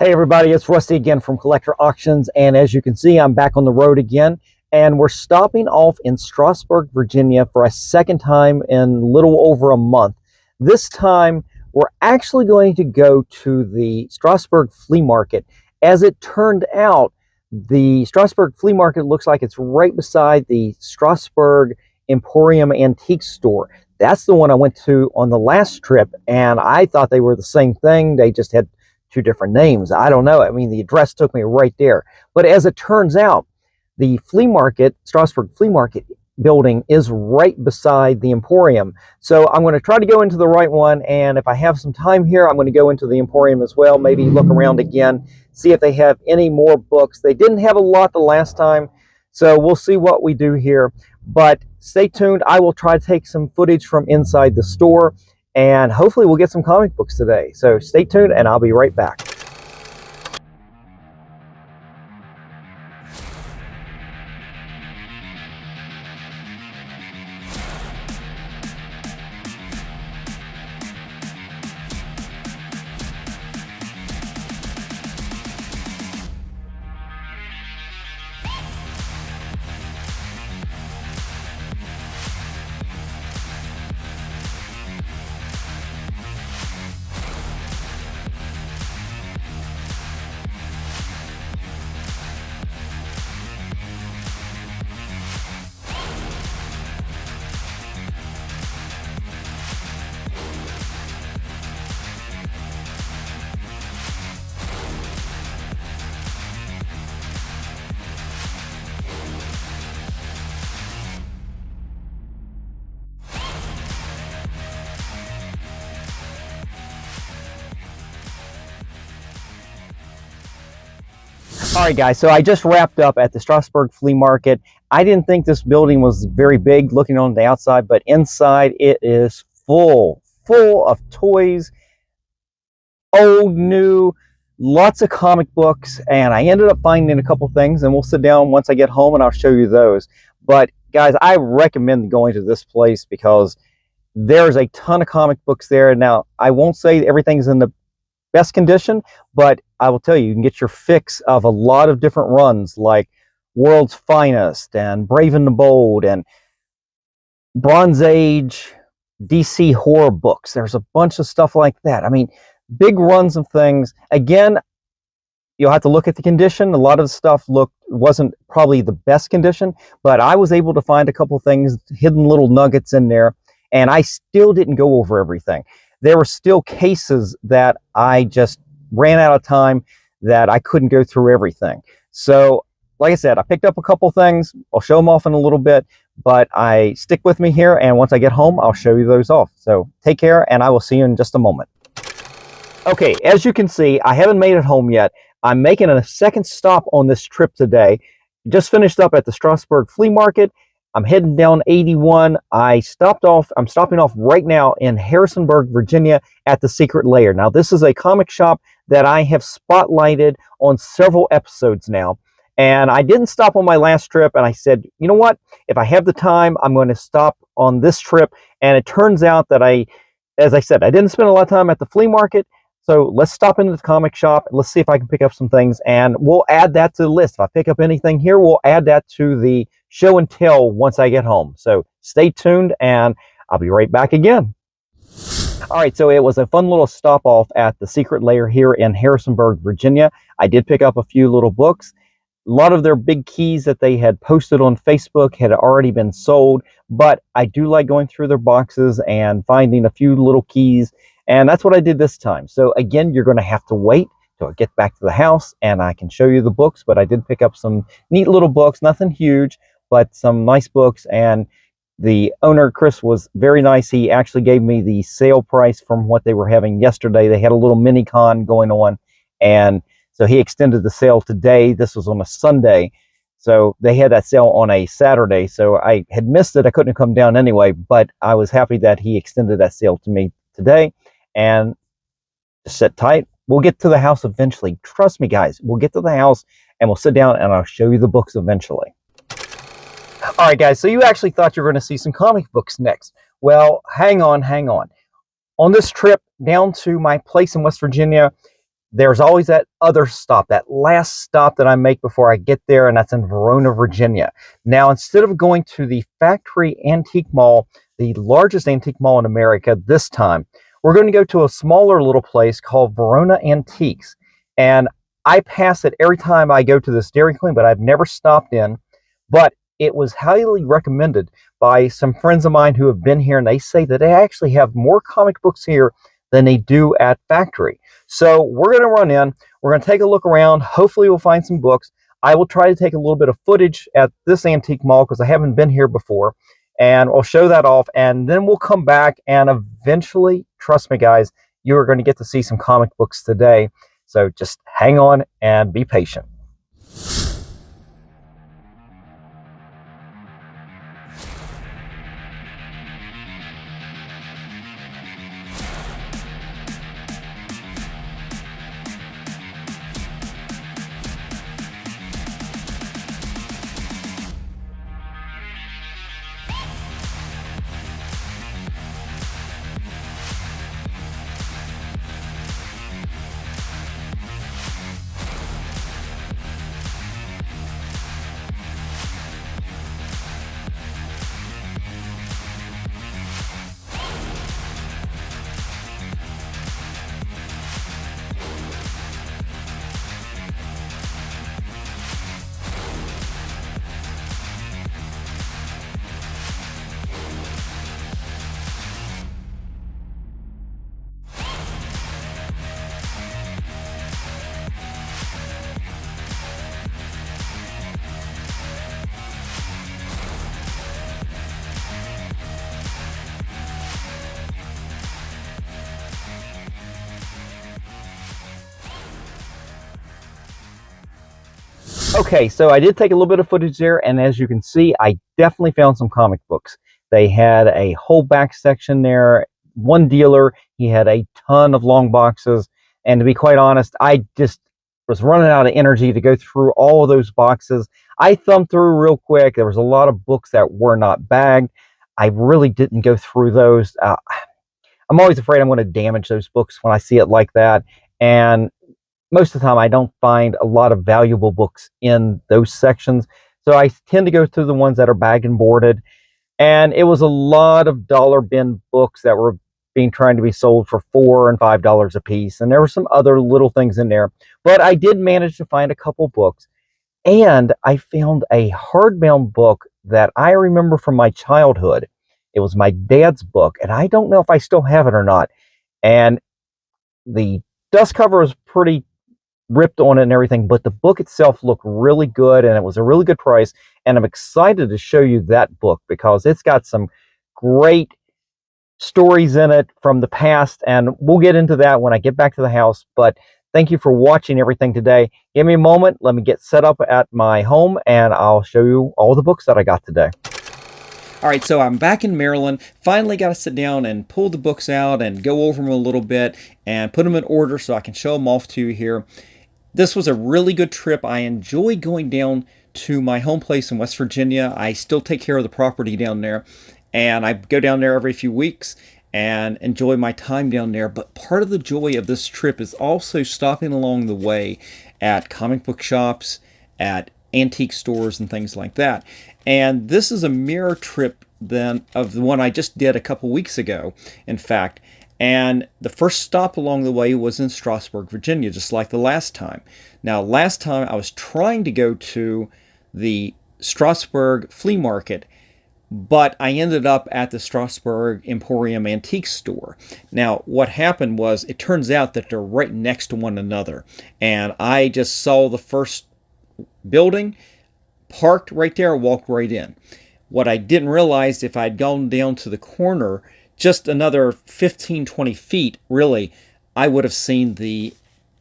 Hey everybody, it's Rusty again from Collector Auctions, and as you can see, I'm back on the road again, and we're stopping off in Strasburg, Virginia for a second time in little over a month. This time, we're actually going to go to the Strasburg flea market. As it turned out, the Strasburg flea market looks like it's right beside the Strasburg Emporium Antiques store. That's the one I went to on the last trip, and I thought they were the same thing. They just had two different names. I don't know. I mean, the address took me right there. But as it turns out, the flea market, Strasburg flea market building is right beside the Emporium. So I'm going to try to go into the right one. And if I have some time here, I'm going to go into the Emporium as well. Maybe look around again, see if they have any more books. They didn't have a lot the last time. So we'll see what we do here. But stay tuned. I will try to take some footage from inside the store, and hopefully we'll get some comic books today. So stay tuned and I'll be right back. All right, guys, so I just wrapped up at the Strasburg flea market. I didn't think this building was very big looking on the outside, but inside it is full of toys, old, new, lots of comic books, and I ended up finding a couple things, and we'll sit down once I get home and I'll show you those. But guys, I recommend going to this place because there's a ton of comic books there. Now, I won't say everything's in the best condition, but I will tell you, you can get your fix of a lot of different runs like World's Finest and Brave and the Bold and Bronze Age DC horror books. There's a bunch of stuff like that. I mean, big runs of things. Again, you'll have to look at the condition. A lot of the stuff wasn't probably the best condition, but I was able to find a couple things, hidden little nuggets in there, and I still didn't go over everything. There were still cases that I just ran out of time that I couldn't go through everything. So, like I said, I picked up a couple things. I'll show them off in a little bit, but stick with me here, and once I get home, I'll show you those off. So take care, and I will see you in just a moment. Okay, as you can see, I haven't made it home yet. I'm making a second stop on this trip today. Just finished up at the Strasburg flea market. I'm heading down 81. I'm stopping off right now in Harrisonburg, Virginia at the Secret Lair. Now, this is a comic shop that I have spotlighted on several episodes now. And I didn't stop on my last trip, and I said, you know what? If I have the time, I'm going to stop on this trip. And it turns out that as I said, I didn't spend a lot of time at the flea market. So let's stop into the comic shop. Let's see if I can pick up some things, and we'll add that to the list. If I pick up anything here, we'll add that to the show and tell once I get home. So stay tuned, and I'll be right back again. All right, so it was a fun little stop off at the Secret Lair here in Harrisonburg, Virginia. I did pick up a few little books. A lot of their big keys that they had posted on Facebook had already been sold, but I do like going through their boxes and finding a few little keys, and that's what I did this time. So again, you're going to have to wait till I get back to the house and I can show you the books, but I did pick up some neat little books, nothing huge, but some nice books. And the owner, Chris, was very nice. He actually gave me the sale price from what they were having yesterday. They had a little mini con going on, and so he extended the sale today. This was on a Sunday, so they had that sale on a Saturday. So I had missed it. I couldn't have come down anyway, but I was happy that he extended that sale to me today. And just sit tight. We'll get to the house eventually. Trust me, guys. We'll get to the house and we'll sit down and I'll show you the books eventually. All right, guys, so you actually thought you were going to see some comic books next. Well, hang on. On this trip down to my place in West Virginia, there's always that other stop, that last stop that I make before I get there, and that's in Verona, Virginia. Now, instead of going to the factory antique mall, the largest antique mall in America this time, we're going to go to a smaller little place called Verona Antiques. And I pass it every time I go to this Dairy Queen, but I've never stopped in. But it was highly recommended by some friends of mine who have been here, and they say that they actually have more comic books here than they do at factory. So we're going to run in, we're going to take a look around, hopefully we'll find some books. I will try to take a little bit of footage at this antique mall because I haven't been here before, and I'll show that off, and then we'll come back, and eventually, trust me guys, you are going to get to see some comic books today. So just hang on and be patient. Okay, so I did take a little bit of footage there, and as you can see, I definitely found some comic books. They had a whole back section there. One dealer, he had a ton of long boxes, and to be quite honest, I just was running out of energy to go through all of those boxes. I thumbed through real quick. There was a lot of books that were not bagged. I really didn't go through those. I'm always afraid I'm going to damage those books when I see it like that, and most of the time I don't find a lot of valuable books in those sections. So I tend to go through the ones that are bag and boarded. And it was a lot of dollar bin books that were being trying to be sold for $4 and $5 a piece. And there were some other little things in there. But I did manage to find a couple books. And I found a hardbound book that I remember from my childhood. It was my dad's book. And I don't know if I still have it or not. And the dust cover was pretty ripped on it and everything, but the book itself looked really good, and it was a really good price, and I'm excited to show you that book because it's got some great stories in it from the past, and we'll get into that when I get back to the house. But thank you for watching everything today. Give me a moment, let me get set up at my home, and I'll show you all the books that I got today. All right, so I'm back in Maryland. Finally got to sit down and pull the books out and go over them a little bit and put them in order so I can show them off to you here. This was a really good trip. I enjoy going down to my home place in West Virginia. I still take care of the property down there, and I go down there every few weeks and enjoy my time down there. But part of the joy of this trip is also stopping along the way at comic book shops, at antique stores, and things like that. And this is a mirror trip then of the one I just did a couple weeks ago, in fact. And the first stop along the way was in Strasburg, Virginia, just like the last time. Now, last time I was trying to go to the Strasburg flea market, but I ended up at the Strasburg Emporium Antique store. Now, what happened was, it turns out that they're right next to one another. And I just saw the first building, parked right there, walked right in. What I didn't realize, if I'd gone down to the corner, just another 15, 20 feet, really, I would have seen the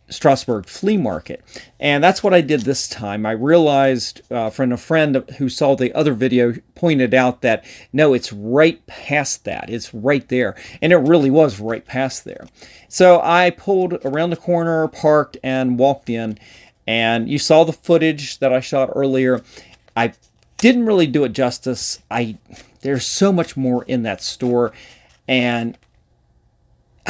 Strasburg flea market. And that's what I did this time. I realized from a friend who saw the other video pointed out that, no, it's right past that. It's right there. And it really was right past there. So I pulled around the corner, parked, and walked in. And you saw the footage that I shot earlier. I didn't really do it justice. There's so much more in that store. And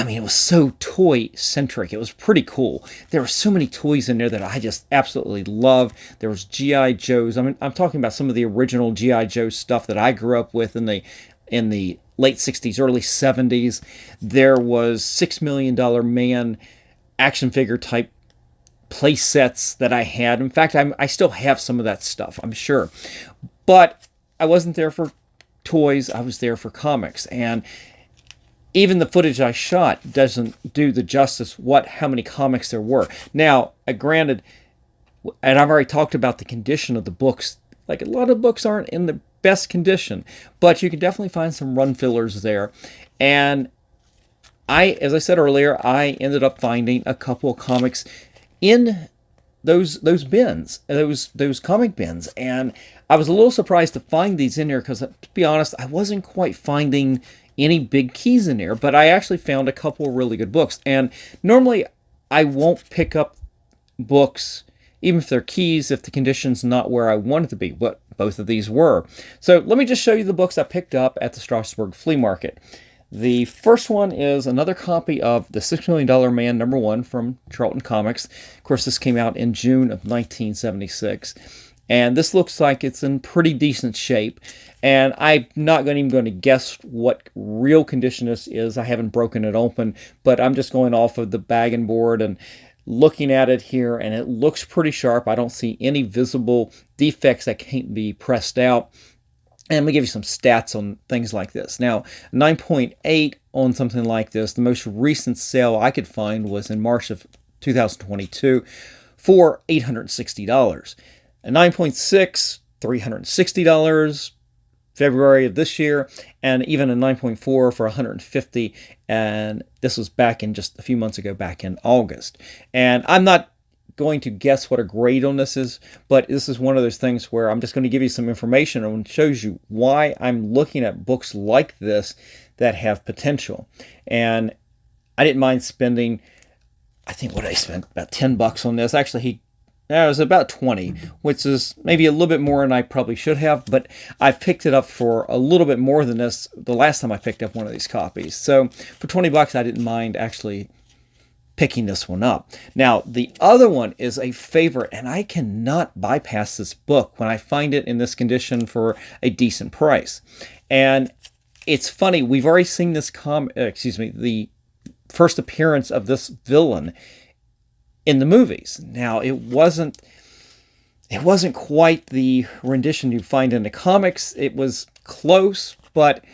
I mean, it was so toy-centric. It was pretty cool. There were so many toys in there that I just absolutely loved. There was G.I. Joes. I mean, I'm talking about some of the original G.I. Joe stuff that I grew up with in the late 60s, early 70s. There was $6 Million Man action figure type play sets that I had. In fact, I still have some of that stuff, I'm sure. But I wasn't there for toys. I was there for comics. And even the footage I shot doesn't do the justice how many comics there were. Now, granted, and I've already talked about the condition of the books. Like, a lot of books aren't in the best condition, but you can definitely find some run fillers there. And as I said earlier, I ended up finding a couple of comics in those bins, those comic bins, and I was a little surprised to find these in there because, to be honest, I wasn't quite finding any big keys in there, but I actually found a couple of really good books. And normally I won't pick up books, even if they're keys, if the condition's not where I want it to be, but both of these were. So let me just show you the books I picked up at the Strasburg flea market. The first one is another copy of The $6 Million Man #1 from Charlton Comics. Of course, this came out in June of 1976. And this looks like it's in pretty decent shape. And I'm not even going to guess what real condition this is. I haven't broken it open, but I'm just going off of the bag and board and looking at it here, and it looks pretty sharp. I don't see any visible defects that can't be pressed out. And I'm going to give you some stats on things like this. Now, 9.8 on something like this, the most recent sale I could find was in March of 2022 for $860. A 9.6, $360, February of this year, and even a 9.4 for $150, and this was back in just a few months ago, back in August. And I'm not going to guess what a grade on this is, but this is one of those things where I'm just going to give you some information and shows you why I'm looking at books like this that have potential. And I didn't mind spending, I think what I spent, about $10 on this. Actually, it was about 20, which is maybe a little bit more than I probably should have, but I picked it up for a little bit more than this the last time I picked up one of these copies. So for $20, I didn't mind actually picking this one up. Now, the other one is a favorite, and I cannot bypass this book when I find it in this condition for a decent price. And it's funny, we've already seen this the first appearance of this villain in the movies. Now, it wasn't quite the rendition you find in the comics. It was close, but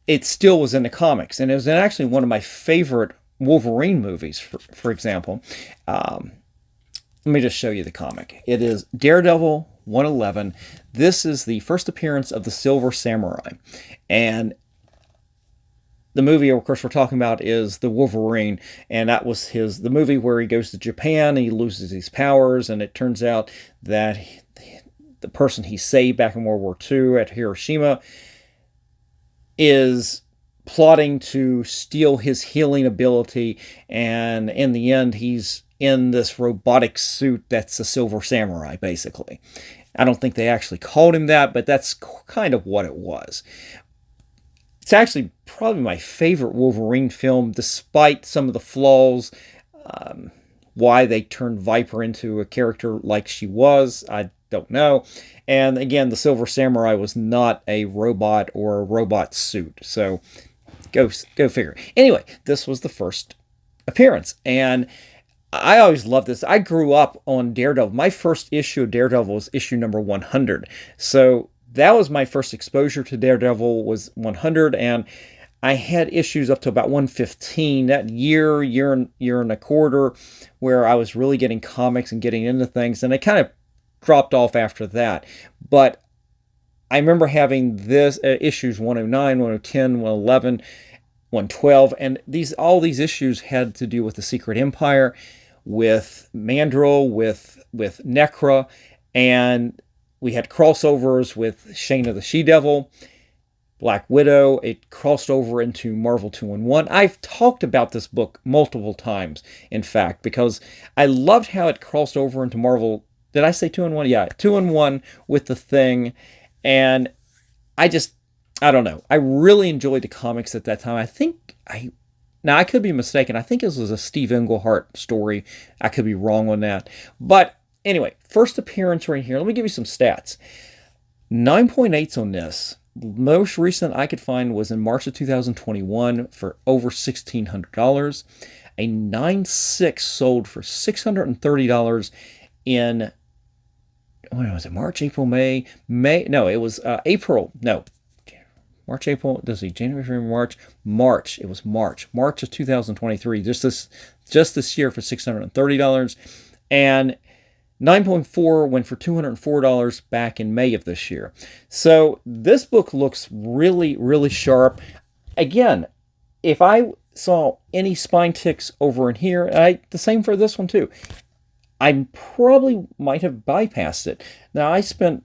it still was in the comics. And it was actually one of my favorite Wolverine movies, for example. Let me just show you the comic. It is Daredevil 111. This is the first appearance of the Silver Samurai. And the movie, of course, we're talking about is the Wolverine, and that was the movie where he goes to Japan and he loses his powers, and it turns out that the person he saved back in World War II at Hiroshima is plotting to steal his healing ability, and in the end, he's in this robotic suit that's a Silver Samurai, basically. I don't think they actually called him that, but that's kind of what it was. It's actually probably my favorite Wolverine film, despite some of the flaws. Why they turned Viper into a character like she was, I don't know. And again, the Silver Samurai was not a robot or a robot suit. So go figure. Anyway, this was the first appearance. And I always loved this. I grew up on Daredevil. My first issue of Daredevil was issue number 100. So that was my first exposure to Daredevil, was 100, and I had issues up to about 115. That year and a quarter, where I was really getting comics and getting into things, and I kind of dropped off after that. But I remember having this issues 109, 110, 111, 112, and all these issues had to do with the Secret Empire, with Mandrill, with Necra, and we had crossovers with Shayna the She-Devil, Black Widow. It crossed over into Marvel 2-in-1. I've talked about this book multiple times, in fact, because I loved how it crossed over into Marvel. Did I say 2-in-1? Yeah, 2-in-1 with the Thing. And I don't know. I really enjoyed the comics at that time. I think I Now, I could be mistaken. I think this was a Steve Englehart story. I could be wrong on that. But anyway, first appearance right here. Let me give you some stats. 9.8s on this. Most recent I could find was in March of 2021 for over $1,600. A 9.6 sold for $630 in, when was it? March, April, May. No, it was April. No, March, April. Does he January, February, March? March. It was March of 2023. Just this year for $630, and 9.4 went for $204 back in May of this year. So this book looks really, really sharp. Again, if I saw any spine ticks over in here, the same for this one too, I probably might have bypassed it. Now, I spent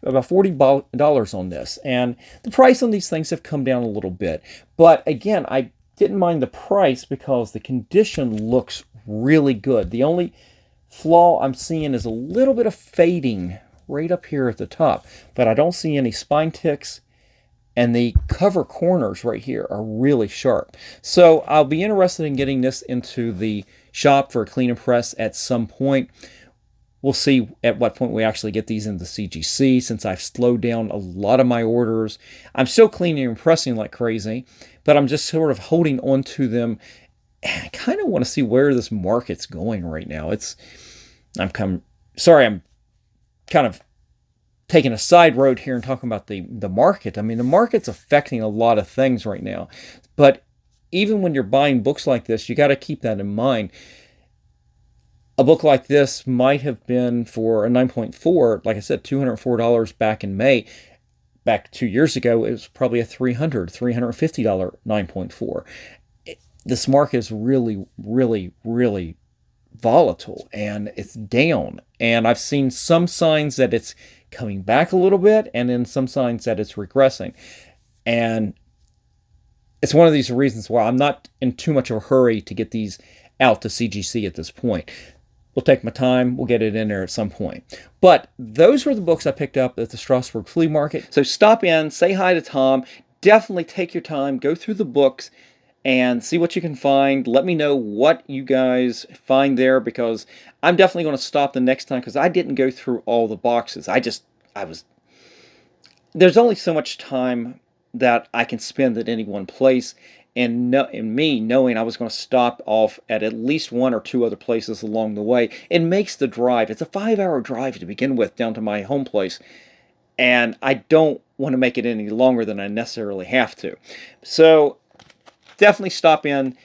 about $40 on this, and the price on these things have come down a little bit. But again, I didn't mind the price because the condition looks really good. The only flaw I'm seeing is a little bit of fading right up here at the top, but I don't see any spine ticks, and the cover corners right here are really sharp. So I'll be interested in getting this into the shop for a clean and press at some point. We'll see at what point we actually get these into CGC, since I've slowed down a lot of my orders. I'm still cleaning and pressing like crazy, but I'm just sort of holding on to them. And I kind of want to see where this market's going right now. I'm kind of taking a side road here and talking about the market. I mean, the market's affecting a lot of things right now. But even when you're buying books like this, you got to keep that in mind. A book like this might have been for a 9.4, like I said, $204 back in May. Back 2 years ago, it was probably a $350 9.4. This market is really, really, really volatile, and it's down. And I've seen some signs that it's coming back a little bit, and then some signs that it's regressing. And it's one of these reasons why I'm not in too much of a hurry to get these out to CGC at this point. We'll take my time. We'll get it in there at some point. But those were the books I picked up at the Strasburg flea market. So stop in, say hi to Tom. Definitely take your time, go through the books, and see what you can find. Let me know what you guys find there, because I'm definitely going to stop the next time, because I didn't go through all the boxes. There's only so much time that I can spend at any one place. And me knowing I was going to stop off at least one or two other places along the way, it makes the drive. It's a 5-hour drive to begin with down to my home place, and I don't want to make it any longer than I necessarily have to. So definitely stop in,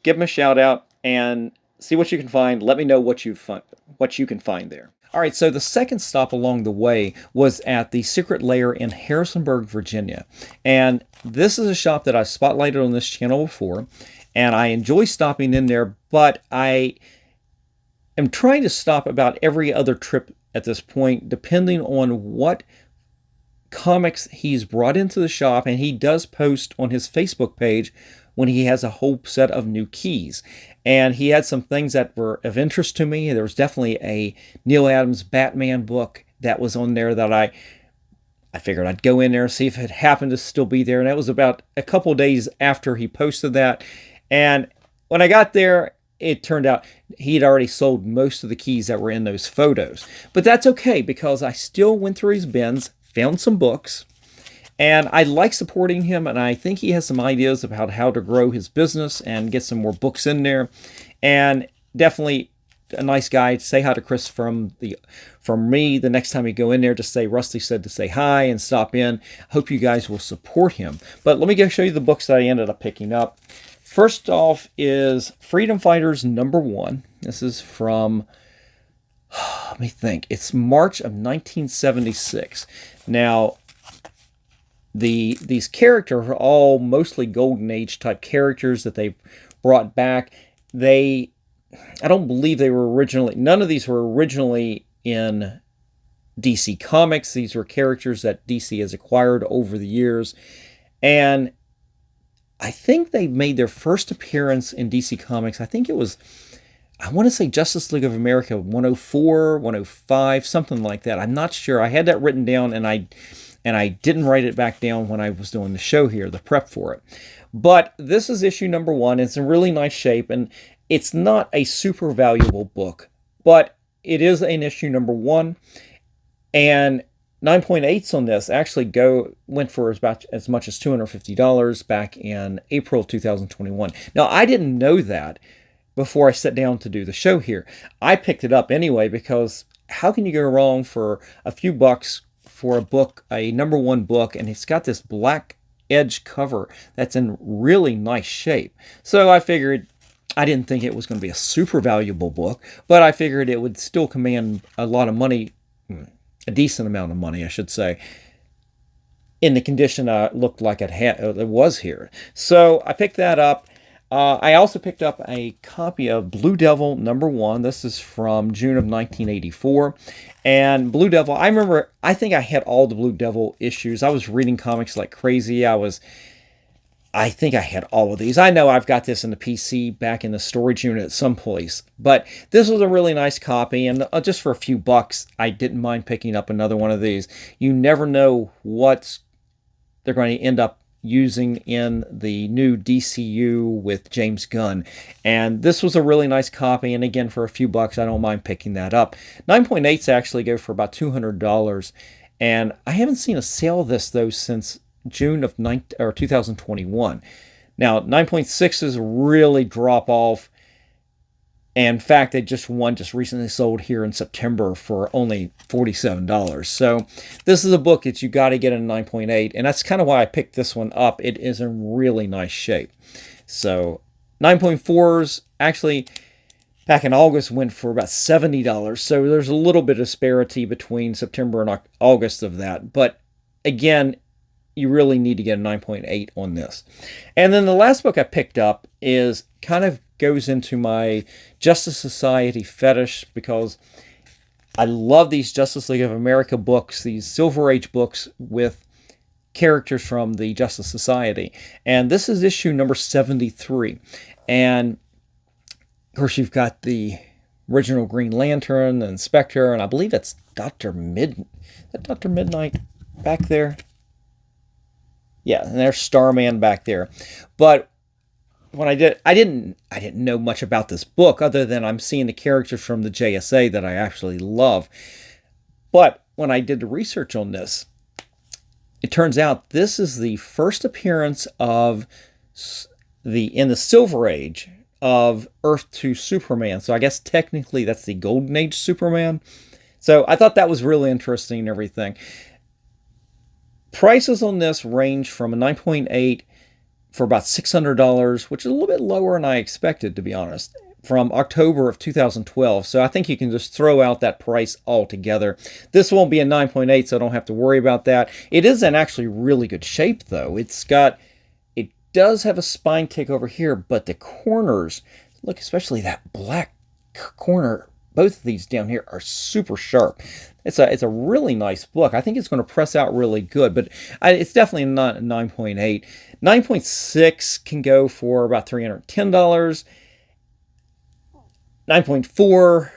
give them a shout out, and see what you can find. Let me know what you can find there. All right, so the second stop along the way was at the Secret Lair in Harrisonburg, Virginia. And this is a shop that I've spotlighted on this channel before, and I enjoy stopping in there, but I am trying to stop about every other trip at this point, depending on what comics he's brought into the shop, and he does post on his Facebook page when he has a whole set of new keys. And he had some things that were of interest to me. There was definitely a Neil Adams Batman book that was on there that I figured I'd go in there and see if it happened to still be there. And that was about a couple days after he posted that. And when I got there, it turned out he'd already sold most of the keys that were in those photos. But that's okay, because I still went through his bins, found some books, and I like supporting him, and I think he has some ideas about how to grow his business and get some more books in there. And definitely a nice guy. Say hi to Chris from me the next time you go in there. Just say Rusty said to say hi and stop in. Hope you guys will support him. But let me go show you the books that I ended up picking up. First off is Freedom Fighters #1. This is from, let me think, it's March of 1976. Now, these characters are all mostly Golden Age type characters that they brought back. I don't believe they were none of these were originally in DC Comics. These were characters that DC has acquired over the years. And I think they made their first appearance in DC Comics. I think it was, I want to say Justice League of America 104, 105, something like that. I'm not sure. I had that written down, and and I didn't write it back down when I was doing the show here, the prep for it. But this is issue number 1. It's in really nice shape, and it's not a super valuable book, but it is an issue number 1, and 9.8s on this actually went for about as much as $250 back in April 2021. Now, I didn't know that before I sat down to do the show here. I picked it up anyway because how can you go wrong for a few bucks for a book, a number 1 book, and it's got this black edge cover that's in really nice shape. So I figured, I didn't think it was going to be a super valuable book, but I figured it would still command a lot of money, a decent amount of money, I should say, in the condition it looked like it was here. So I picked that up. I also picked up a copy of Blue Devil number 1. This is from June of 1984. And Blue Devil, I think I had all the Blue Devil issues. I was reading comics like crazy. I think I had all of these. I know I've got this in the PC back in the storage unit at some place, but this was a really nice copy, and just for a few bucks, I didn't mind picking up another one of these. You never know what they're going to end up using in the new DCU with James Gunn, and this was a really nice copy, and again, for a few bucks, I don't mind picking that up. 9.8s actually go for about $200, and I haven't seen a sale of this, though, since June of 2021. Now, 9.6s really drop off. And in fact, one just recently sold here in September for only $47. So this is a book that you got to get in 9.8. And that's kind of why I picked this one up. It is in really nice shape. So 9.4s actually back in August went for about $70. So there's a little bit of disparity between September and August of that. But again, you really need to get a 9.8 on this. And then the last book I picked up kind of goes into my Justice Society fetish, because I love these Justice League of America books, these Silver Age books with characters from the Justice Society. And this is issue number 73. And of course, you've got the original Green Lantern and Spectre, and I believe that's Dr. Midnight back there. Yeah, and there's Starman back there. But when I didn't know much about this book other than I'm seeing the characters from the JSA that I actually love. But when I did the research on this, it turns out this is the first appearance of in the Silver Age of Earth 2 Superman. So I guess technically that's the Golden Age Superman. So I thought that was really interesting and everything. Prices on this range from a 9.8 for about $600, which is a little bit lower than I expected, to be honest, from October of 2012. So I think you can just throw out that price altogether. This won't be a 9.8, so I don't have to worry about that. It is in actually really good shape, though. It does have a spine tick over here, but the corners, look, especially that black corner, both of these down here are super sharp. It's a really nice book. I think it's going to press out really good, but it's definitely not a 9.8. 9.6 can go for about $310. 9.4,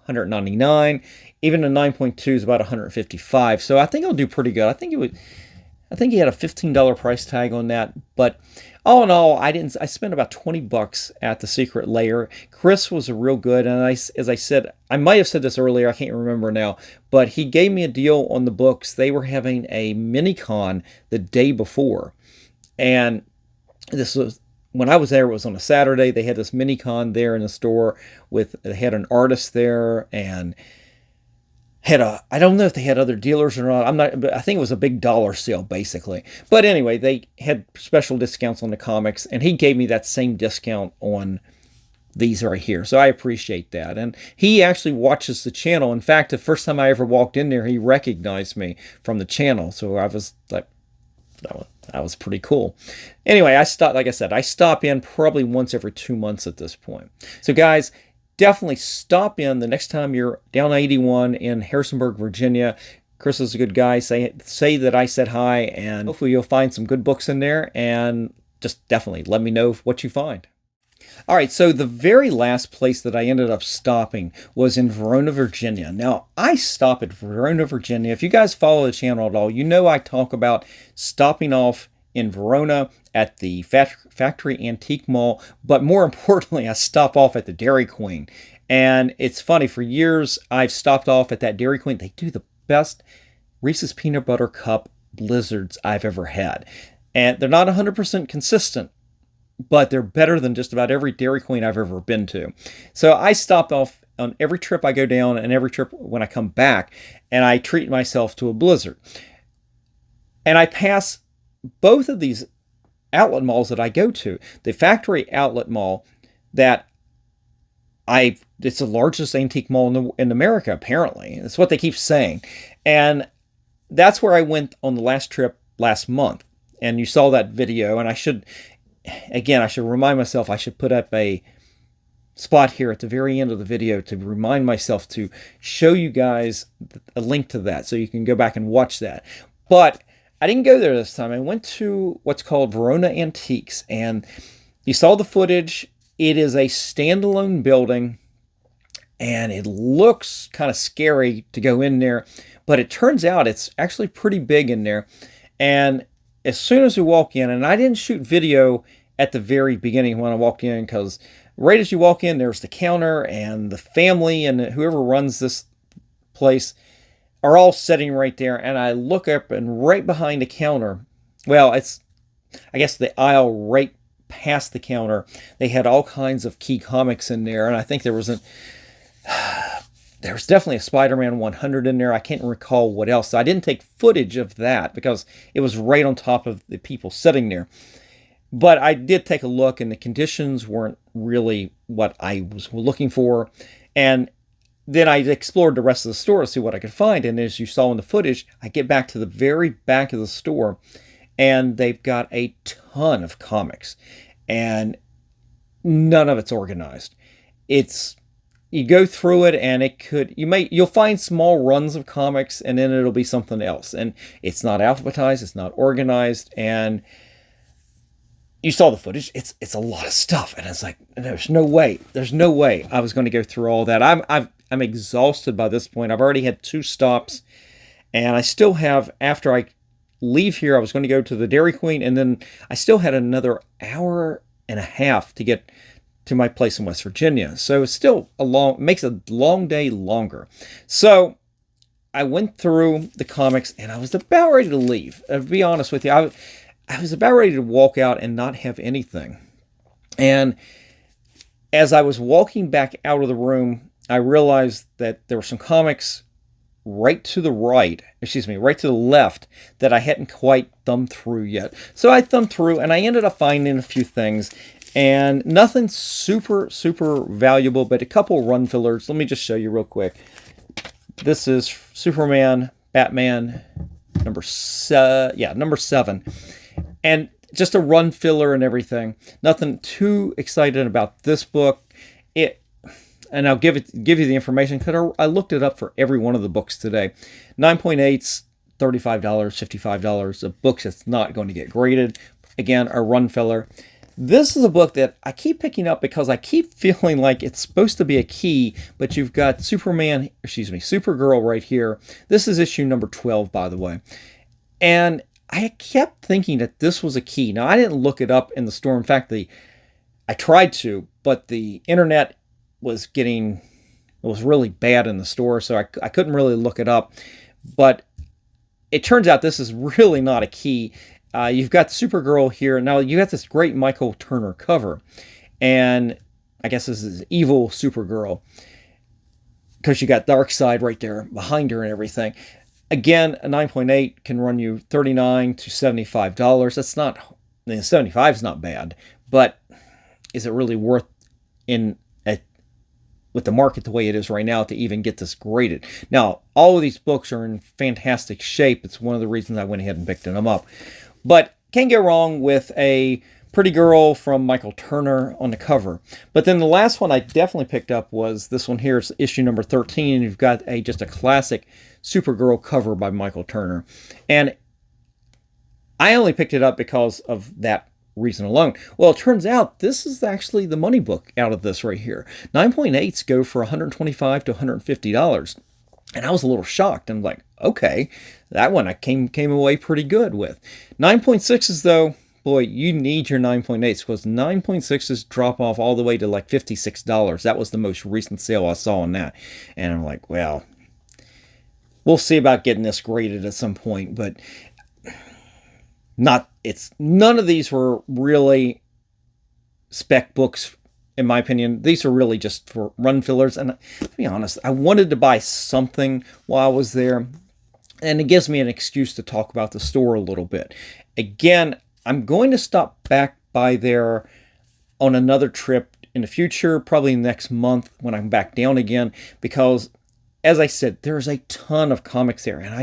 $199. Even a 9.2 is about $155. So I think it'll do pretty good. I think he had a $15 price tag on that, but all in all, I spent about $20 at the Secret Lair. Chris was real good, and as I said, I might have said this earlier, I can't remember now, but he gave me a deal on the books. They were having a mini-con the day before, and this was, when I was there, it was on a Saturday. They had this mini-con there in the store they had an artist there, and I don't know if they had other dealers or not. But I think it was a big dollar sale, basically. But anyway, they had special discounts on the comics, and he gave me that same discount on these right here. So I appreciate that. And he actually watches the channel. In fact, the first time I ever walked in there, he recognized me from the channel. So I was like, that was pretty cool. Anyway, like I said, I stop in probably once every 2 months at this point. So guys, definitely stop in the next time you're down 81 in Harrisonburg, Virginia. Chris is a good guy. Say that I said hi, and hopefully you'll find some good books in there, and just definitely let me know what you find. All right, so the very last place that I ended up stopping was in Verona, Virginia. Now, I stop at Verona, Virginia. If you guys follow the channel at all, you know I talk about stopping off in Verona at the Factory Antique Mall, but more importantly, I stop off at the Dairy Queen. And it's funny, for years I've stopped off at that Dairy Queen. They do the best Reese's Peanut Butter Cup blizzards I've ever had. And they're not 100% consistent, but they're better than just about every Dairy Queen I've ever been to. So I stop off on every trip I go down and every trip when I come back, and I treat myself to a blizzard. And I pass both of these outlet malls that I go to. The factory outlet mall that it's the largest antique mall in America, apparently. That's what they keep saying. And that's where I went on the last trip last month. And you saw that video, and I should remind myself, I should put up a spot here at the very end of the video to remind myself to show you guys a link to that so you can go back and watch that. But I didn't go there this time. I went to what's called Verona Antiques, and you saw the footage. It is a standalone building, and it looks kind of scary to go in there, but it turns out it's actually pretty big in there. And as soon as we walk in, and I didn't shoot video at the very beginning when I walked in, because right as you walk in, there's the counter, and the family and whoever runs this place are all sitting right there. And I look up, and right behind the counter, well, it's, I guess, the aisle right past the counter, they had all kinds of key comics in there. And I think there was definitely a Spider-Man 100 in there. I can't recall what else. I didn't take footage of that because it was right on top of the people sitting there. But I did take a look, and the conditions weren't really what I was looking for. And then I explored the rest of the store to see what I could find. And as you saw in the footage, I get back to the very back of the store, and they've got a ton of comics, and none of it's organized. You go through it, and you'll find small runs of comics, and then it'll be something else. And it's not alphabetized, it's not organized, and you saw the footage. It's a lot of stuff, and it's like, there's no way I was going to go through all that. I'm exhausted by this point. I've already had 2 stops, and I still have, after I leave here, I was going to go to the Dairy Queen, and then I still had another hour and a half to get to my place in West Virginia. So it's still makes a long day longer. So I went through the comics, and I was about ready to leave. To be honest with you, I was about ready to walk out and not have anything. And as I was walking back out of the room, I realized that there were some comics right to the left that I hadn't quite thumbed through yet. So I thumbed through, and I ended up finding a few things, and nothing super, super valuable, but a couple run fillers. Let me just show you real quick. This is Superman, Batman, number 7. And just a run filler and everything. Nothing too excited about this book. And I'll give you the information because I looked it up for every one of the books today. 9.8's $35, $55. A book that's not going to get graded. Again, a run filler. This is a book that I keep picking up because I keep feeling like it's supposed to be a key, but you've got Supergirl right here. This is issue number 12, by the way. And I kept thinking that this was a key. Now, I didn't look it up in the store. In fact, I tried to, but the internet was really bad in the store, so I couldn't really look it up. But it turns out this is really not a key. You've got Supergirl here. Now, you got this great Michael Turner cover, and I guess this is evil Supergirl because you got Darkseid right there behind her and everything. Again, a 9.8 can run you $39 to $75. That's not, $75 is not bad, but is it really worth with the market the way it is right now to even get this graded? Now, all of these books are in fantastic shape. It's one of the reasons I went ahead and picked them up. But can't go wrong with a pretty girl from Michael Turner on the cover. But then the last one I definitely picked up was this one here. It's issue number 13. You've got just a classic Supergirl cover by Michael Turner. And I only picked it up because of that reason alone. Well, it turns out this is actually the money book out of this right here. 9.8s go for $125 to $150. And I was a little shocked. I'm like, okay, that one I came away pretty good with. 9.6s though, boy, you need your 9.8s because 9.6s drop off all the way to like $56. That was the most recent sale I saw on that. And I'm like, well, we'll see about getting this graded at some point, but none of these were really spec books. In my opinion, these are really just for run fillers. And to be honest, I wanted to buy something while I was there. And it gives me an excuse to talk about the store a little bit. Again, I'm going to stop back by there on another trip in the future, probably next month when I'm back down again. Because, as I said, there's a ton of comics there. And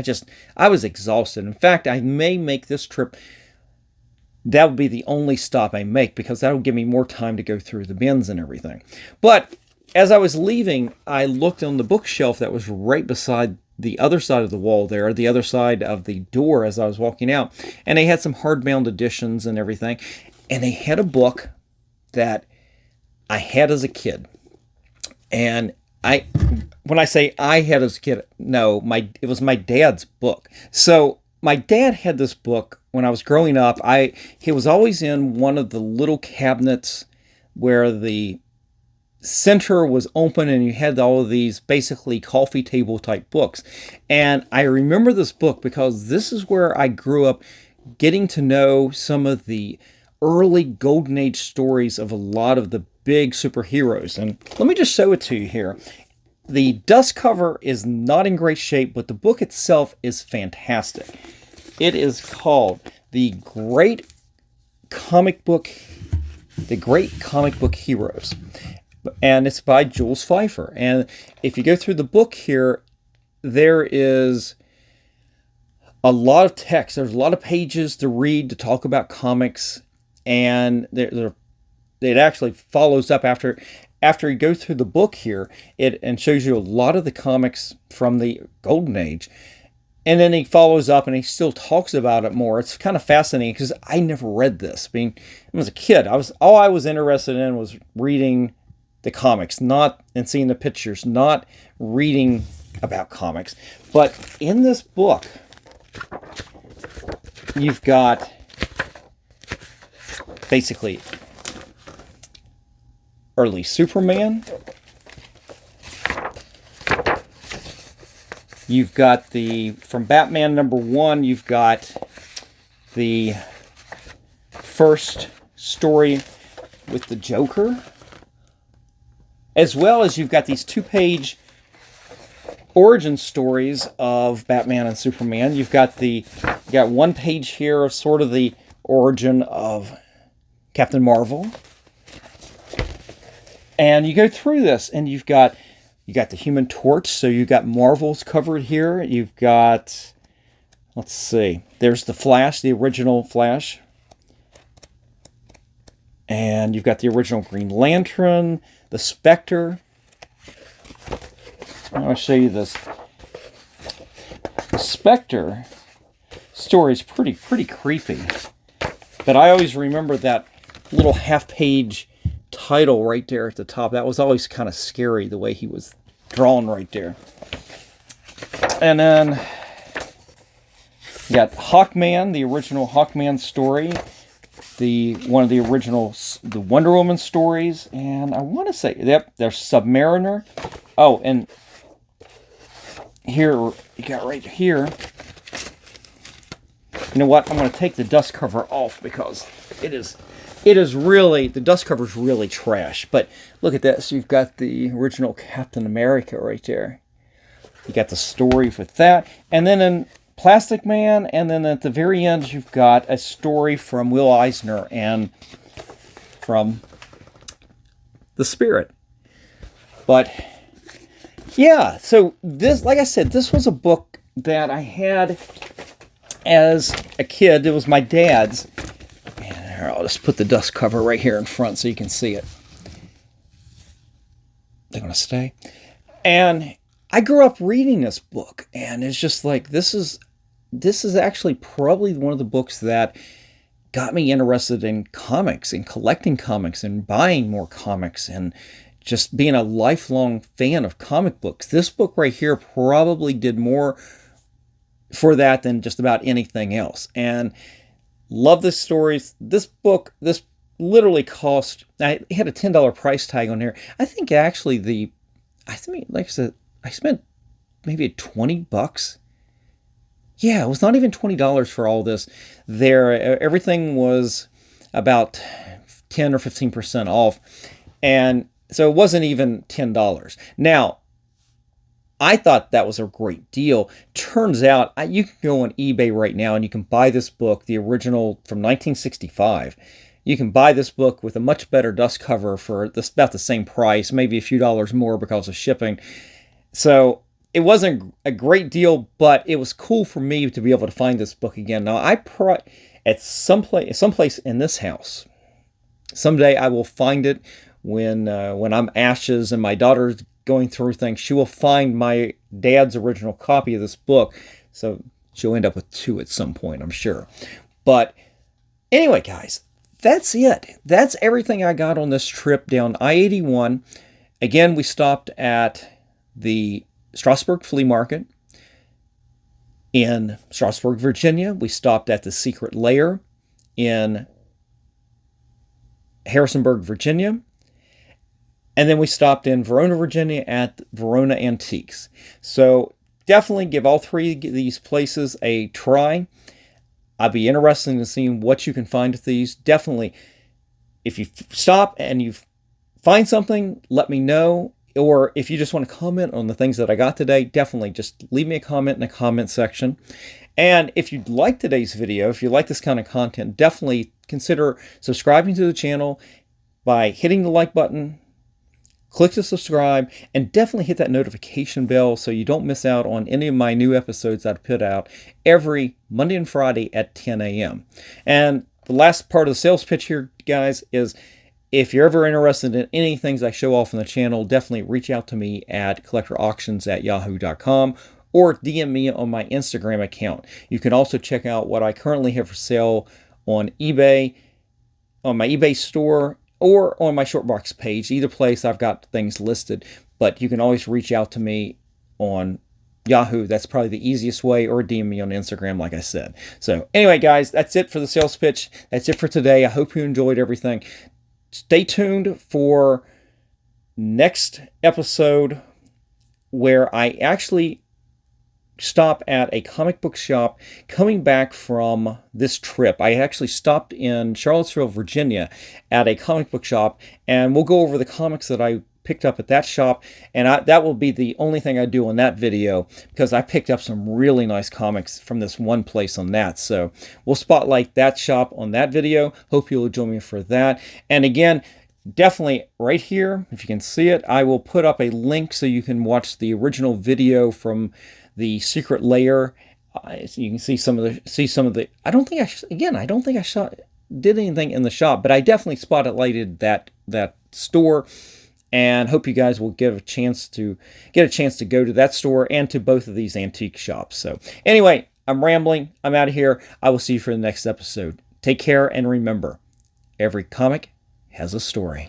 I was exhausted. In fact, I may make this trip, that would be the only stop I make because that'll give me more time to go through the bins and everything. But as I was leaving, I looked on the bookshelf that was right beside the other side of the wall there, the other side of the door as I was walking out. And they had some hardbound editions and everything. And they had a book that I had as a kid. And when I say I had as a kid, no, it was my dad's book. So my dad had this book when I was growing up. He was always in one of the little cabinets where the center was open and you had all of these basically coffee table type books. And I remember this book because this is where I grew up getting to know some of the early golden age stories of a lot of the big superheroes. And let me just show it to you here. The dust cover is not in great shape, but the book itself is fantastic. It is called The Great Comic Book Heroes. And it's by Jules Pfeiffer. And if you go through the book here, there is a lot of text. There's a lot of pages to read to talk about comics. And it actually follows up after you go through the book here, and shows you a lot of the comics from the Golden Age. And then he follows up and he still talks about it more. It's kind of fascinating because I never read this. I mean, as a kid, all I was interested in was reading the comics, and seeing the pictures, not reading about comics. But in this book, you've got basically early Superman. You've got from Batman #1, you've got the first story with the Joker, as well as you've got these 2-page origin stories of Batman and Superman. You got 1 page here of sort of the origin of Captain Marvel. And you go through this and you got the Human Torch, so you've got Marvel's covered here. You've got, let's see, there's the Flash, the original Flash. And you've got the original Green Lantern, the Spectre. I'll show you this. The Spectre story is pretty creepy. But I always remember that little half-page title right there at the top. That was always kind of scary, the way he was drawn right there. And then you got Hawkman, the original Hawkman story, one of the original the Wonder Woman stories, and I want to say, yep, there's Submariner. Oh, and here you got right here. You know what? I'm going to take the dust cover off because it is really, the dust cover is really trash. But look at this. You've got the original Captain America right there. You got the story with that. And then in Plastic Man, and then at the very end, you've got a story from Will Eisner and from The Spirit. But yeah, so this, like I said, this was a book that I had as a kid. It was my dad's. And here, I'll just put the dust cover right here in front so you can see it. They're going to stay. And I grew up reading this book, and it's just like, this is actually probably one of the books that got me interested in comics and collecting comics and buying more comics and just being a lifelong fan of comic books. This book right here probably did more for that than just about anything else. And love the stories. This book, this literally cost, I had a $10 price tag on here. I think actually like I said, I spent maybe $20. Yeah, it was not even $20 for all this. Everything was about 10 or 15% off. And so it wasn't even $10. Now, I thought that was a great deal. Turns out you can go on eBay right now and you can buy this book, the original from 1965. You can buy this book with a much better dust cover for about the same price, maybe a few dollars more because of shipping. So it wasn't a great deal, but it was cool for me to be able to find this book again. Now, at someplace in this house, someday I will find it when I'm ashes and my daughter's going through things. She will find my dad's original copy of this book. So she'll end up with 2 at some point, I'm sure. But anyway, guys, that's it. That's everything I got on this trip down I-81. Again, we stopped at the Strasburg flea market in Strasburg, Virginia. We stopped at the Secret Lair in Harrisonburg, Virginia. And then we stopped in Verona, Virginia at Verona Antiques. So definitely give all 3 of these places a try. I'd be interested in seeing what you can find at these. Definitely, if you stop and you find something, let me know. Or if you just want to comment on the things that I got today, definitely just leave me a comment in the comment section. And if you like today's video, if you like this kind of content, definitely consider subscribing to the channel by hitting the like button. Click to subscribe, and definitely hit that notification bell so you don't miss out on any of my new episodes that I put out every Monday and Friday at 10 a.m. And the last part of the sales pitch here, guys, is if you're ever interested in any things I show off on the channel, definitely reach out to me at collectorauctions@yahoo.com or DM me on my Instagram account. You can also check out what I currently have for sale on eBay, on my eBay store, or on my Shortbox page. Either place I've got things listed, but you can always reach out to me on Yahoo. That's probably the easiest way, or DM me on Instagram, like I said. So anyway, guys, that's it for the sales pitch. That's it for today. I hope you enjoyed everything. Stay tuned for next episode where I actually stop at a comic book shop coming back from this trip. I actually stopped in Charlottesville, Virginia at a comic book shop, and we'll go over the comics that I picked up at that shop, and that will be the only thing I do on that video because I picked up some really nice comics from this one place on that. So we'll spotlight that shop on that video. Hope you'll join me for that. And again, definitely right here, if you can see it, I will put up a link so you can watch the original video from the Secret Lair. So you can see some of the. I don't think I did anything in the shop, but I definitely spotlighted that store, and hope you guys will get a chance to go to that store and to both of these antique shops. So anyway, I'm rambling. I'm out of here. I will see you for the next episode. Take care, and remember, every comic has a story.